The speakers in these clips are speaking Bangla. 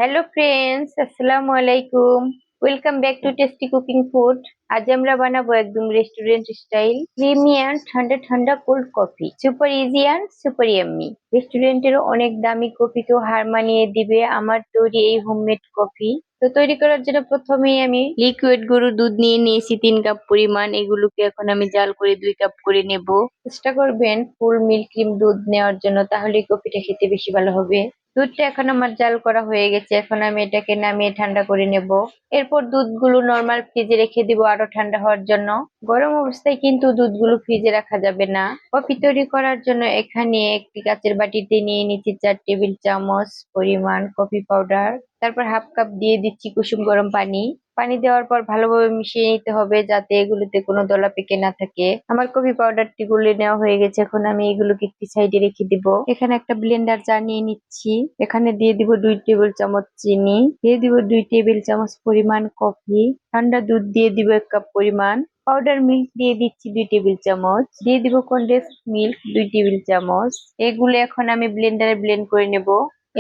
হ্যালো ফ্রেন্ডস, আসসালামু আলাইকুম। Welcome back to tasty cooking food. আজ আমরা বানাবো একদম রেস্টুরেন্ট স্টাইল ক্রিমি অ্যান্ড ঠান্ডা ঠান্ডা cold coffee, super easy and super yummy. রেস্টুরেন্টের অনেক দামি কফিকেও হার মানিয়ে দিবে আমার তৈরি এই হোমমেড কফি। তো তৈরি করার জন্য প্রথমেই আমি লিকুইড গরুর দুধ নিয়ে নিয়েছি 3 কাপ পরিমাণ। এগুলোকে এখন আমি জাল করে 2 কাপ করে নেব। চেষ্টা করবেন ফুল মিল্ক ক্রিম দুধ নেওয়ার জন্য, তাহলে কফিটা খেতে বেশি ভালো হবে। দুধটা এখন আমার জাল করা হয়ে গেছে, এখন আমি এটাকে নামিয়ে ঠান্ডা করে নেব। এরপর দুধগুলো নর্মাল ফ্রিজে রেখে দিব আরো ঠান্ডা হওয়ার জন্য। গরম অবস্থায় কিন্তু দুধগুলো ফ্রিজে রাখা যাবে না। কফি তৈরি করার জন্য এখানে একটি কাচের বাটিতে নিয়ে নিচ্ছি 4 টেবিল চামচ পরিমাণ কফি পাউডার। তারপর হাফ কাপ দিয়ে দিচ্ছি কুসুম গরম পানি। পানি দেওয়ার পর ভালোভাবে মিশিয়ে নিতে হবে যাতে এগুলোতে কোনো দলা পেকে না থাকে। আমার কফি পাউডারটি গুলে নেওয়া হয়ে গেছে, এখন আমি এগুলোকে একটি সাইডে রেখে দিব। এখানে একটা ব্লেন্ডার জার নিয়ে নিচ্ছি। এখানে দিয়ে দিব 2 টেবিল চামচ চিনি, দিয়ে দিব 2 টেবিল চামচ পরিমাণ কফি, ঠান্ডা দুধ দিয়ে দিব 1 কাপ পরিমাণ, পাউডার মিল্ক দিয়ে দিচ্ছি 2 টেবিল চামচ, দিয়ে দিব কনডেন্স মিল্ক 2 টেবিল চামচ। এগুলো এখন আমি ব্লেন্ডারে ব্লেন্ড করে নেব।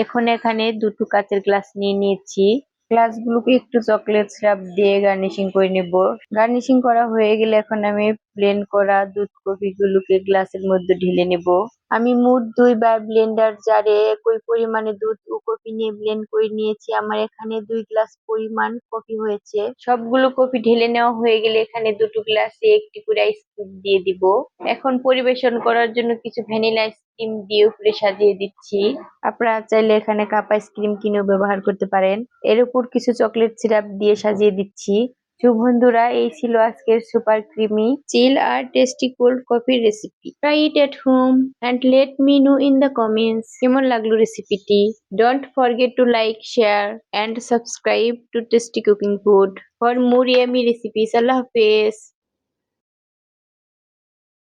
এখন এখানে দুটো কাচের গ্লাস নিয়ে নিয়েছি। গ্লাসগুলোকে একটু চকলেট সিরাপ দিয়ে গার্নিশিং করে নেব। গার্নিশিং করা হয়ে গেলে এখন আমি ব্লেন্ড করা দুধ কফি গুলোকে গ্লাসের মধ্যে ঢেলে নেব। আমি মোট 2 বার ব্লেন্ডার জারে একই পরিমাণে দুধ ও কফি নিয়ে ব্লেন্ড করে নিয়েছি। আমার এখানে 2 গ্লাস পরিমাণ কফি হয়েছে। সবগুলো কফি ঢেলে নেওয়া হয়ে গেলে এখানে দুটো গ্লাসে একটি করে আইসক্রিম দিয়ে দিব। এখন পরিবেশন করার জন্য কিছু ভ্যানিলা আইসক্রিম দিয়ে উপরে সাজিয়ে দিচ্ছি। আপনারা চাইলে এখানে কাপ আইসক্রিম কিনেও ব্যবহার করতে পারেন। এর উপর কিছু চকলেট সিরাপ দিয়ে সাজিয়ে দিচ্ছি। তো বন্ধুরা, এই ছিল আজকের সুপার ক্রিমি চিল আর টেস্টি কোল্ড কফির recipe. Try it at home and let me know in the comments কেমন লাগলো রেসিপিটি। Don't forget to like, share and subscribe to tasty cooking food for more yummy recipes. আল্লাহ হাফেজ।